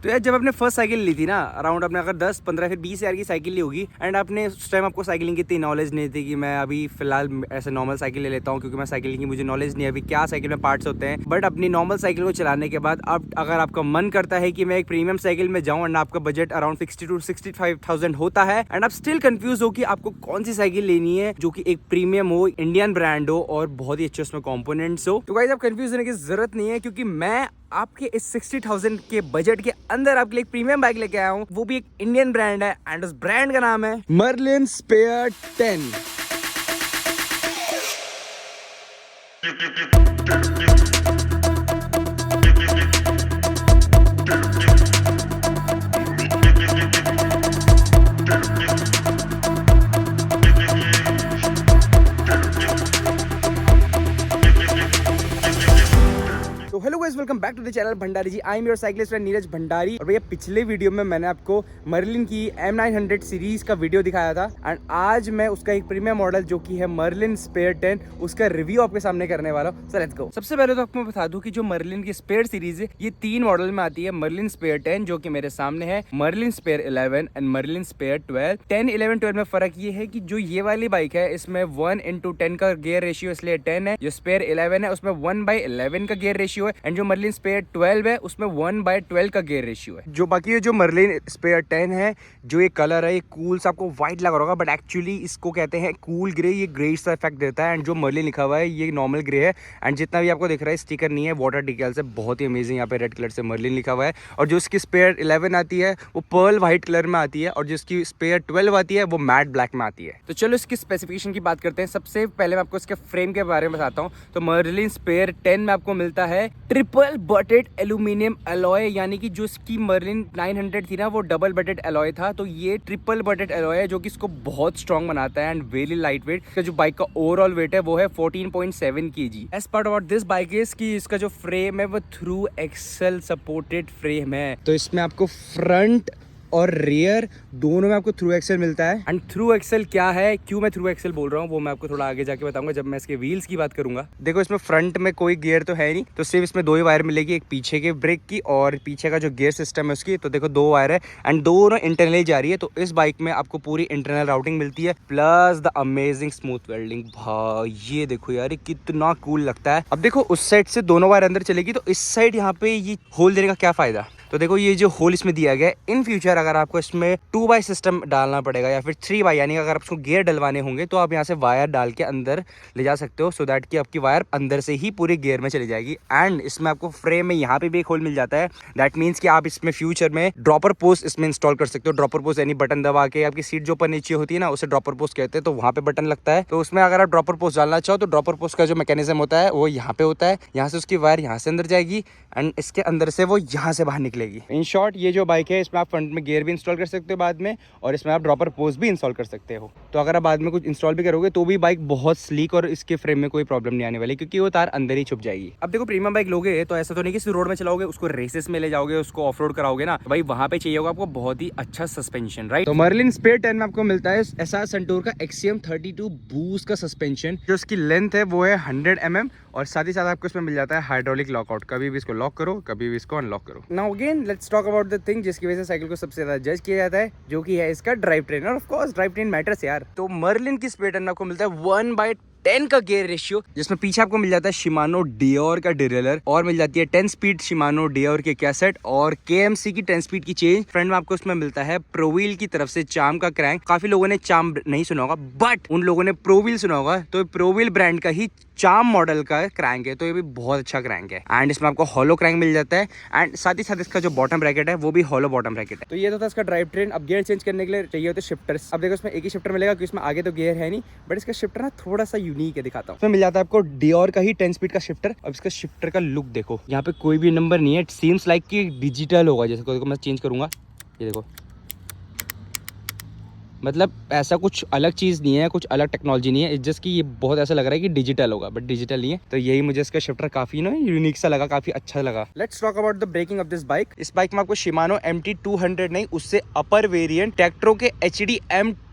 तो यार जब आपने फर्स्ट साइकिल ली थी ना, अराउंड आपने अगर 10, 15 फिर 20 हज़ार की साइकिल ली होगी, एंड आपने उस टाइम आपको साइकिलिंग की इतनी नॉलेज नहीं थी कि मैं अभी फिलहाल ऐसे नॉर्मल साइकिल ले लेता हूँ क्योंकि मैं साइकिलिंग की मुझे नॉलेज नहीं है अभी क्या साइकिल में पार्ट्स होते हैं। बट अपनी नॉर्मल साइकिल को चलाने के बाद अब अगर आपका मन करता है कि मैं एक प्रीमियम साइकिल में जाऊँ एंड आपका बजट अराउंड 60 to 65,000 होता है एंड आप स्टिल कंफ्यूज हो कि आपको कौन सी साइकिल लेनी है जो कि एक प्रीमियम हो, इंडियन ब्रांड हो और बहुत ही अच्छे उसमें कंपोनेंट्स हो, तो गाइस आप कंफ्यूज होने की जरूरत नहीं है क्योंकि मैं आपके इस 60,000 के बजट के अंदर आपके लिए एक प्रीमियम बाइक लेके आया हूँ। वो भी एक इंडियन ब्रांड है एंड उस ब्रांड का नाम है Merlin spare 10। Hello guys, welcome back to the channel Bhandari ji. I am your cyclist friend Neeraj Bhandari. और भैया पिछले वीडियो में मैंने आपको मर्लिन की M900 सीरीज का वीडियो दिखाया था एंड आज मैं उसका एक प्रीमियम मॉडल जो कि है मर्लिन स्पेयर 10 उसका रिव्यू आपके सामने करने वाला हूँ। So let's go. सबसे पहले तो आपको बता दूं कि जो मर्लिन की स्पेयर सीरीज है ये 3 मॉडल में आती है। मर्लिन स्पेयर 10 जो कि मेरे सामने है, Merlin spare 11 and Merlin spare 12। 10, 11, 12 में फर्क ये है कि जो ये वाली बाइक है इसमें 1:10 का गियर रेशियो इसलिए 10 है। जो स्पेयर 11 है उसमें 1/11 का गियर रेशियो है एंड जो मर्लिन स्पेयर 12 है उसमें 1/12 का गियर रेशियो है। जो बाकी जो मर्लिन स्पेयर 10 है, जो ये कलर है ये कूल सा आपको व्हाइट लग रहा होगा बट एक्चुअली इसको कहते हैं कूल ग्रे। ये ग्रे सा इफेक्ट देता है एंड जो मर्लिन लिखा हुआ है ये नॉर्मल ग्रे है एंड जितना भी आपको दिख रहा है स्टिकर नहीं है, वाटर डिटेल्स है। बहुत ही अमेजिंग यहाँ पे रेड कलर से मर्लिन लिखा हुआ है। और जो इसकी स्पेयर 11 आती है वो पर्ल व्हाइट कलर में आती है और जिसकी स्पेयर 12 आती है वो मैट ब्लैक में आती है। तो चलो इसकी स्पेसिफिकेशन की बात करते हैं। सबसे पहले मैं आपको इसके फ्रेम के बारे में बताता हूँ। तो मर्लिन स्पेयर 10 में आपको मिलता है ट्रिपल बटेड एल्यूमिनियम अलॉय, यानी कि जो इसकी मर्लिन 900 थी ना वो डबल बटेड अलॉय था, तो ये ट्रिपल बटेड अलॉय है जो कि इसको बहुत स्ट्रॉन्ग बनाता है एंड वेरी लाइट वेट। इसका जो बाइक का ओवरऑल वेट है वो है 14.7 kg। As part about this bike is कि इसका जो फ्रेम है वो थ्रू एक्सेल सपोर्टेड फ्रेम है। तो इसमें आपको फ्रंट और रियर दोनों में आपको थ्रू एक्सेल मिलता है। एंड थ्रू एक्सेल क्या है, क्यों मैं थ्रू एक्सेल बोल रहा हूँ वो मैं आपको थोड़ा आगे जाके बताऊंगा जब मैं इसके व्हील्स की बात करूंगा। देखो इसमें फ्रंट में कोई गियर तो है नहीं, तो सिर्फ इसमें 2 ही वायर मिलेगी, एक पीछे के ब्रेक की और पीछे का जो गियर सिस्टम है उसकी। तो देखो 2 वायर है एंड दोनों इंटरनली जा रही है। तो इस बाइक में आपको पूरी इंटरनल राउटिंग मिलती है plus the amazing smooth welding. भाई ये देखो यार, ये कितना कूल लगता है। अब देखो उस साइड से दोनों वायर अंदर चलेगी तो इस साइड यहाँ पे ये होल देने का क्या फायदा। तो देखो ये जो होल इसमें दिया गया है, इन फ्यूचर अगर आपको इसमें 2x सिस्टम डालना पड़ेगा या फिर 3x, यानी अगर आपको गियर डलवाने होंगे तो आप यहाँ से वायर डाल के अंदर ले जा सकते हो, सो दैट कि आपकी वायर अंदर से ही पूरे गियर में चली जाएगी। एंड इसमें आपको फ्रेम में यहाँ पे भी एक होल मिल जाता है। दैट मीन्स कि आप इसमें फ्यूचर में ड्रॉपर पोस्ट इसमें इंस्टॉल कर सकते हो। ड्रॉपर पोस्ट यानी बटन दबा के आपकी सीट जो ऊपर नीचे होती है ना उसे ड्रॉपर पोस्ट कहते हैं, तो वहाँ पे बटन लगता है। तो उसमें अगर आप ड्रॉपर पोस्ट डालना चाहो तो ड्रॉपर पोस्ट का जो मैकेनिज्म होता है वो यहाँ पे होता है। यहाँ से उसकी वायर यहाँ से अंदर जाएगी एंड इसके अंदर से वो यहाँ से बाहर निकलेगी। इन शॉर्ट ये जो बाइक है इसमें आप फ्रंट में गियर भी इंस्टॉल कर सकते हो बाद में, और इसमें आप ड्रॉपर पोस्ट भी इंस्टॉल कर सकते हो। तो अगर आप बाद में कुछ इंस्टॉल भी करोगे तो भी बाइक बहुत स्लीक और इसके फ्रेम में कोई प्रॉब्लम नहीं आने वाली क्योंकि वो तार अंदर ही छुप जाएगी। अब देखो प्रीमियम बाइक लोगे तो ऐसा तो नहीं कि रोड में चलाओगे, उसको रेसेस में ले जाओगे, उसको ऑफ रोड कराओगे ना, भाई वहाँ पे चाहिए होगा आपको बहुत ही अच्छा सस्पेंशन, राइट। तो मर्लिन स्पेयर 10 में आपको मिलता है एसआर सेंटूर का XCM 32 बूस्ट का सस्पेंशन, जो उसकी लेंथ है वो है 100 mm और साथ ही साथ आपको इसमें मिल जाता है हाइड्रोलिक लॉकआउट। कभी भी इसको लॉक करो, कभी भी इसको अनलॉक करो। Now again let's talk about the thing जिसकी वजह से साइकिल को सबसे ज्यादा जज किया जाता है, जो कि है इसका ड्राइव ट्रेन। और of course drive train matters यार। तो मर्लिन की स्पेयर 10 में आपको मिलता है 1/10 का गियर रेशियो, जिसमें पीछे आपको मिल जाता है शिमानो डियोर का डिरेलर और मिल जाती है 10 स्पीड शिमानो डियोर के कैसेट और KMC की 10 स्पीड की चेंज। फ्रंट में आपको इसमें मिलता है प्रोव्हील की तरफ से चाम का क्रैंक। काफी लोगों ने चाम नहीं सुना होगा बट उन लोगों ने प्रोव्हील सुना होगा, तो प्रोव्हील ब्रांड का ही चाम मॉडल का क्रैंक है, तो ये भी बहुत अच्छा क्रैंक है। एंड इसमें आपको हॉलो क्रैंक मिल जाता है एंड साथ ही साथ इसका जो बॉटम ब्रैकेट है वो भी हॉलो बॉटम ब्रैकेट है। तो ये तो था इसका ड्राइव ट्रेन। अब गियर चेंज करने के लिए चाहिए होते शिफ्टर्स। अब देखो इसमें एक ही शिफ्टर मिलेगा क्योंकि इसमें आगे तो गियर है नहीं, बट इसका शिफ्टर ना थोड़ा सा यूनिक है, दिखाता हूँ। मिल जाता है आपको डियोर का ही 10 स्पीड का शिफ्टर। अब इसका शिफ्टर का लुक देखो, यहाँ पे कोई भी नंबर नहीं है, इट सीम्स लाइक कि डिजिटल होगा। जैसे देखो मैं चेंज करूंगा, ये देखो, मतलब ऐसा कुछ अलग चीज़ नहीं है, कुछ अलग टेक्नोलॉजी नहीं है, इट्स जस्ट कि ये बहुत ऐसा लग रहा है कि डिजिटल होगा बट डिजिटल नहीं है। तो यही मुझे इसका शिफ्टर काफी ना यूनिक सा लगा, काफी अच्छा लगा। Let's talk about the braking of this bike. इस बाइक में आपको शिमानो MT 200 नहीं, उससे अपर वेरिएंट टेक्ट्रो के HD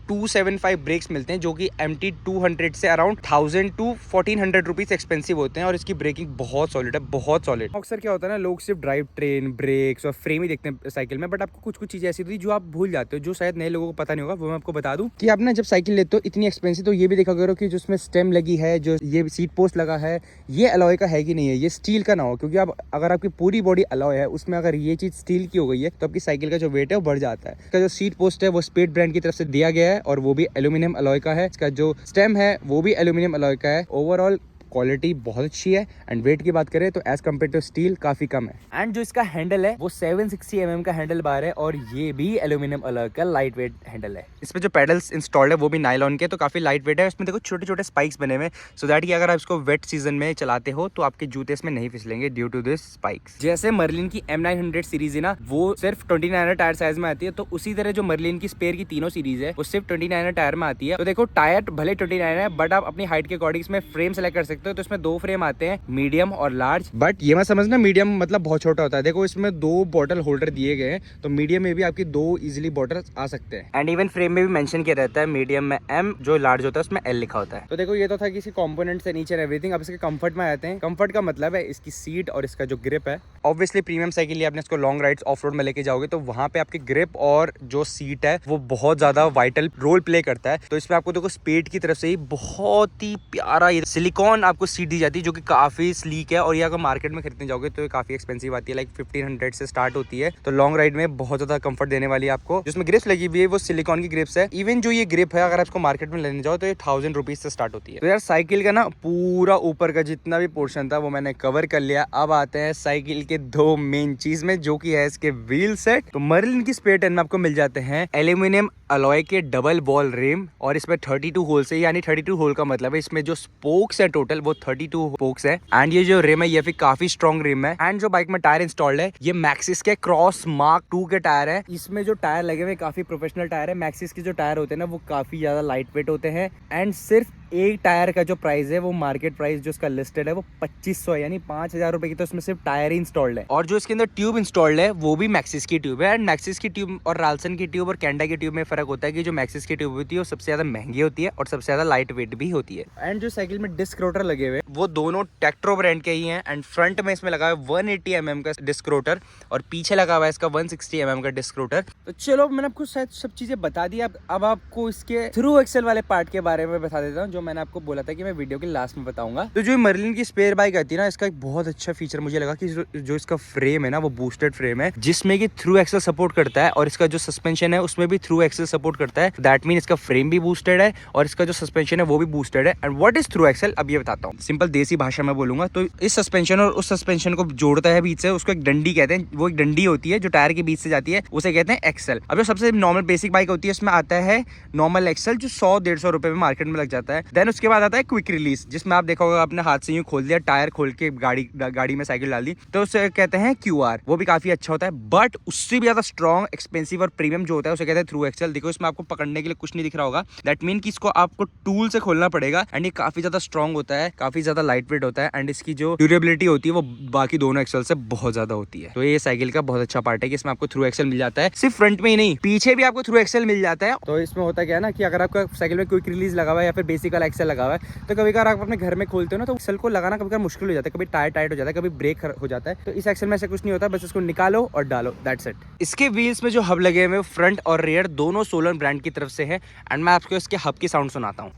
275 ब्रेक्स मिलते हैं जो कि MT 200 से अराउंड 1000 to 1400 रुपीज एक्सपेंसिव होते हैं और इसकी ब्रेकिंग बहुत सॉलिड है, बहुत सॉलिड। अक्सर क्या होता है ना, लोग सिर्फ ड्राइव ट्रेन, ब्रेक्स और फ्रेम ही देखते हैं साइकिल में, बट आपको कुछ कुछ चीजें ऐसी होती है जो आप भूल जाते हो, जो शायद नए लोगों को पता नहीं होगा। वो मैं आपको बता दूं कि आप ना जब साइकिल लेते हो इतनी एक्सपेंसिव, तो ये भी देखा करो कि जो उसमें स्टेम लगी है, जो ये सीट पोस्ट लगा है, ये अलॉय का है कि नहीं है, ये स्टील का ना हो, क्योंकि आप अगर आपकी पूरी बॉडी अलॉय है उसमें अगर ये चीज स्टील की हो गई है तो आपकी साइकिल का जो वेट है वो बढ़ जाता है। इसका जो सीट पोस्ट है वो स्पेड ब्रांड की तरफ से दिया गया है और वो भी एल्यूमिनियम अलॉय का है। इसका जो स्टेम है वो भी एल्यूमिनियम अलॉय का है। ओवरऑल क्वालिटी बहुत अच्छी है एंड वेट की बात करें तो एज कम्पेयर टू स्टील काफी कम है। एंड जो इसका हैंडल है वो 760 mm का हैंडल बार है और ये भी एल्यूमिनियम अलॉय का लाइट वेट हैंडल है। इसमें जो पेडल्स इंस्टॉल्ड है वो भी नायलॉन के, तो काफी लाइट वेट है। इसमें देखो छोटे छोटे स्पाइक्स बने हुए, सो दैट कि अगर आप इसको वेट सीजन में चलाते हो तो आपके जूते इसमें नहीं फिसलेंगे ड्यू टू दिस स्पाइक्स। जैसे मर्लिन की M900 सीरीज है ना, वो सिर्फ 29 टायर साइज में आती है, तो उसी तरह जो मर्लिन की स्पेयर की तीनों सीरीज है वो सिर्फ 29 टायर में आती है। तो देखो टायर भले 29 है बट आप अपनी हाइट के अकॉर्डिंग इसमें फ्रेम सेलेक्ट कर सकते हो। तो इसमें 2 फ्रेम आते हैं, मीडियम और लार्ज, बट ये मत समझना मीडियम मतलब बहुत छोटा होता है। देखो इसमें 2 बॉटल होल्डर दिए गए हैं, तो मीडियम में भी आपकी 2 इजीली बॉटल आ सकते हैं। एंड इवन फ्रेम में भी मेंशन किया रहता है मीडियम में M, जो लार्ज होता है उसमें L लिखा होता है। तो देखो ये तो था किसी कंपोनेंट से नीचे एवरीथिंग। अब इसके कंफर्ट में आते हैं। कंफर्ट का मतलब है इसकी सीट और इसका जो ग्रिप है। ऑब्वियसली प्रीमियम साइकिल आपने इसको लॉन्ग राइड्स ऑफ रोड में लेके जाओगे तो वहां पे आपकी ग्रिप और जो सीट है वो बहुत ज्यादा वाइटल रोल प्ले करता है। तो इसमें आपको देखो स्पेड की तरफ से ही बहुत ही प्यारा ये सिलिकॉन आपको सीट दी जाती है जो कि काफी स्लीक है। और ये अगर मार्केट में खरीदने जाओगे तो ये काफी एक्सपेंसिव आती है, लाइक 1500 से स्टार्ट होती है। तो लॉन्ग राइड में बहुत ज्यादा कंफर्ट देने वाली है आपको। जिसमें ग्रिप्स लगी हुई है वो सिलिकॉन की ग्रिप्स है। इवन जो ये ग्रिप है अगर आपको मार्केट में लेने जाओ तो ये 1000 रुपीज से स्टार्ट होती है। तो यार साइकिल का ना पूरा ऊपर का जितना भी पोर्शन था वो मैंने कवर कर लिया। अब आते हैं साइकिल के 2 मेन चीज में, जो कि है इसके व्हील सेट। तो मर्लिन की स्पेयर 10 में आपको मिल जाते हैं एल्यूमिनियम अलॉय के डबल बॉल रिम और इसमें 32 होल से, यानी 32 होल का मतलब है इसमें जो स्पोक्स है टोटल वो 32 स्पोक्स है। एंड ये जो रिम है ये भी काफी स्ट्रॉन्ग रिम है। एंड जो बाइक में टायर इंस्टॉल्ड है ये मैक्सिस के क्रॉस मार्क 2 के टायर है। इसमें जो टायर लगे हुए काफी प्रोफेशनल टायर है। मैक्सिस के जो टायर होते हैं ना वो काफी ज्यादा लाइट वेट होते हैं। एंड सिर्फ एक टायर का जो प्राइस है वो मार्केट प्राइस जो इसका लिस्टेड है वो 2500 है, यानी 5000 रुपए की। तो इसमें सिर्फ टायर ही इंस्टॉल्ड है और जो इसके अंदर ट्यूब इंस्टॉल्ड है वो भी मैक्सिस की ट्यूब है। एंड मैक्सिस की ट्यूब और राल्सन की ट्यूब और कैंडा की ट्यूब में फर्क होता है कि जो मैक्सिस की ट्यूब होती है वो सबसे ज्यादा महंगी होती है और सबसे ज्यादा लाइट वेट भी होती है। एंड जो साइकिल में डिस्क रोटर लगे हुए वो दोनों टेक्ट्रो ब्रांड के ही हैं। एंड फ्रंट में इसमें लगा है 180 mm का डिस्क रोटर और पीछे लगा हुआ है इसका 160 mm का डिस्क रोटर। तो चलो मैंने आपको शायद सब चीजें बता दी। अब आपको इसके थ्रू एक्सेल वाले पार्ट के बारे में बता देता हूँ जो मैंने आपको बोला था कि मैं वीडियो के लास्ट में बताऊंगा। तो जो मर्लिन की स्पेयर बाइक आती है ना, इसका एक बहुत अच्छा फीचर मुझे लगा कि जो इसका फ्रेम है ना वो बूस्टेड फ्रेम है जिसमें कि थ्रू एक्सेल सपोर्ट करता है और इसका जो सस्पेंशन है उसमें भी थ्रू एक्सेल सपोर्ट करता है। दैट मीन इसका फ्रेम भी बूस्टेड है और इसका जो सस्पेंशन है वो भी बूस्टेड है। And what is through axle अब ये बताता हूँ, सिंपल देसी भाषा में बोलूंगा। तो इस सस्पेंशन और उस सस्पेंशन को जोड़ता है बीच से, उसको एक डंडी कहते हैं। वो एक डंडी होती है जो टायर के बीच से जाती है, उसे कहते हैं एक्सेल। अब जो सबसे नॉर्मल बेसिक बाइक होती है उसमें आता है नॉर्मल एक्सेल जो 100-150 रुपए में मार्केट में लग जाता है। देन उसके बाद आता है क्विक रिलीज, जिसमें आप देखा होगा अपने हाथ से यूं खोल दिया, टायर खोल के गाड़ी में साइकिल डाल दी, तो उसे कहते हैं QR। वो भी काफी अच्छा होता है बट उससे भी ज्यादा स्ट्रॉन्ग, एक्सपेंसिव और प्रीमियम जो होता है उसे कहते हैं थ्रू एक्सेल। देखो इसमें आपको पकड़ने के लिए कुछ नहीं दिख रहा होगा, दैट मीन कि इसको आपको टूल से खोलना पड़ेगा। एंड ये काफी ज्यादा स्ट्रॉन्ग होता है, काफी ज्यादा लाइट वेट होता है एंड इसकी जो ड्यूरेबिलिटी होती है वो बाकी दोनों एक्सेल से बहुत ज्यादा होती है। तो ये साइकिल का बहुत अच्छा पार्ट है कि इसमें आपको थ्रू एक्सेल मिल जाता है। सिर्फ फ्रंट में ही नहीं, पीछे भी आपको थ्रू एक्सेल मिल जाता है। तो इसमें होता क्या है ना कि अगर आपका साइकिल में क्विक रिलीज लगा हुआ है या फिर बेसिक वाला एक्सेल लगा हुआ है तो कभी कभार आप अपने घर में खोलते हो ना तो एक्सेल को लगाना कभी कभार मुश्किल हो जाता है, कभी टायर टाइट हो जाता है, कभी ब्रेक हो जाता है। तो इस एक्सेल में ऐसा कुछ नहीं होता, बस इसको निकालो और डालो, दैट्स इट। इसके व्हील्स में जो हब लगे हुए फ्रंट और रियर दोनों सोलन ब्रांड की तरफ से है। एंड मैं आपको इसके हब की साउंड सुनाता हूँ।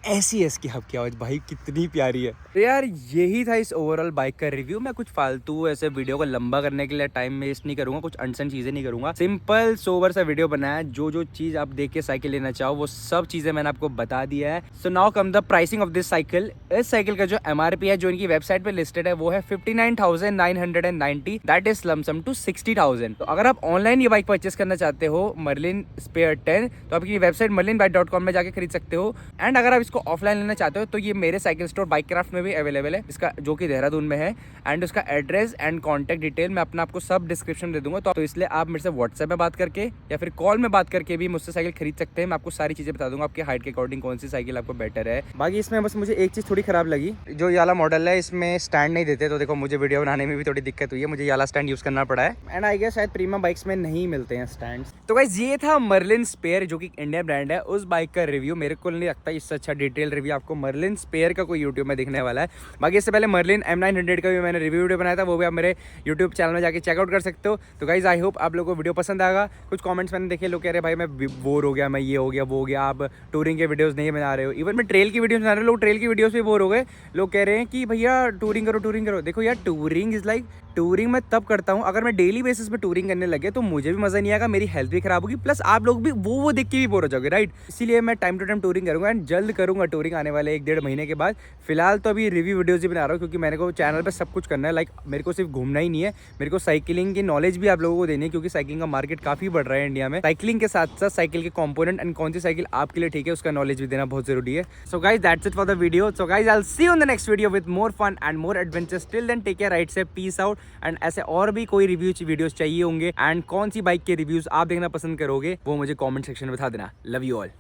ऐसी है इसकी हब की आवाज, भाई कितनी प्यारी है। तो यार यही था इस ओवरऑल बाइक का रिव्यू। मैं कुछ फालतू ऐसे वीडियो को लंबा करने के लिए टाइम वेस्ट नहीं करूंगा, कुछ अनसन चीजें नहीं करूंगा। सिंपल सोबर सा वीडियो बनाया, जो चीज आप देख के साइकिल लेना चाहो वो सब चीजें मैंने आपको बता दिया है। So now come the pricing of this cycle. इस साइकिल का जो MRP है जो इनकी वेबसाइट पे लिस्टेड है वो है 59,990, दैट इज लमसम टू 60,000। तो अगर आप ऑनलाइन ये बाइक परचेस करना चाहते हो मर्लिन स्पेयर 10 तो आप वेबसाइट marlinbike.com में जाके खरीद सकते हो। एंड अगर आप इसको इसको ऑफलाइन लेना चाहते हो तो ये मेरे साइकिल स्टोर बाइक क्राफ्ट में भी अवेलेबल है, इसका जो कि देहरादून में है। एंड उसका एड्रेस एंड कॉन्टैक्ट डिटेल मैं अपना आपको सब डिस्क्रिप्शन दे दूंगा, तो इसलिए आप मेरे से व्हाट्सएप में बात करके या फिर कॉल में बात करके भी मुझसे साइकिल खरीद सकते हैं। मैं आपको सारी चीज़ें बता दूंगा, आपके हाइट के अकॉर्डिंग कौन सी साइकिल आपको बेटर है। बाकी इसमें बस मुझे एक चीज़ थोड़ी खराब लगी, जो ये वाला मॉडल है इसमें स्टैंड नहीं देते, तो देखो मुझे वीडियो बनाने में भी थोड़ी दिक्कत हुई है, मुझे ये वाला स्टैंड यूज़ करना पड़ा है। एंड आई गेस शायद प्रीमियम बाइक्स में नहीं मिलते हैं स्टैंड। तो गाइस ये था मर्लिन स्पेयर, जो कि इंडियन ब्रांड है, उस बाइक का रिव्यू। मेरे को नहीं लगता इससे अच्छा डिटेल रिव्यू आपको मर्लिन स्पेयर का कोई यूट्यूब में दिखने वाला है। बाकी इससे पहले मर्लिन M900 का भी मैंने रिव्यू वीडियो बनाया था, वो भी आप मेरे यूट्यूब चैनल में जाके चेकआउट कर सकते हो। तो गाइज आई होप आप लोगों को वीडियो पसंद आएगा। कुछ कमेंट्स मैंने देखे, लोग कह रहे भाई मैं बोर हो गया, मैं ये हो गया वो हो गया, आप टूरिंग के वीडियोस नहीं बना रहे हो। इवन मैं ट्रेल की वीडियोस बना रहे हो, लोग ट्रेल की वीडियोस भी बोर हो गए। लोग कह रहे हैं कि भैया टूरिंग करो टूरिंग करो। देखो यार, टूरिंग इज लाइक, टूरिंग मैं तब करता हूँ अगर मैं डेली बेसिस पे टूरिंग करने लगे तो मुझे भी मजा नहीं आएगा, मेरी हेल्थ भी खराब होगी, प्लस आप लोग भी वो देख के भी बोर हो जाओगे, राइट। इसीलिए मैं टाइम टू टाइम टूरिंग करूंगा एंड जल्द करूंगा टूरिंग आने वाले 1-1.5 महीने के बाद। फिलहाल तो अभी रिव्यू वीडियोस ही बना रहा हूँ, क्योंकि मेरे को चैनल पे सब कुछ करना है। लाइक मेरे को सिर्फ घूमना ही नहीं है, मेरे को साइकिलिंग की नॉलेज भी आप लोगों को देनी है, क्योंकि साइकिलिंग का मार्केट काफी बढ़ रहा है इंडिया में। साइकिलिंग के साथ साथ साइकिल के कंपोनेंट एंड कौन सी साइकिल आपके लिए ठीक है उसका नॉलेज भी देना बहुत जरूरी है। So guys that's it for the video. So guys I will see you in the next video with more fun and more adventures. Till then take care, right से पीस आउट। एंड ऐसे और भी कोई videos चाहिए होंगे and कौन सी bike के reviews आप देखना पसंद करोगे वो मुझे कमेंट सेक्शन में बता देना। Love you all.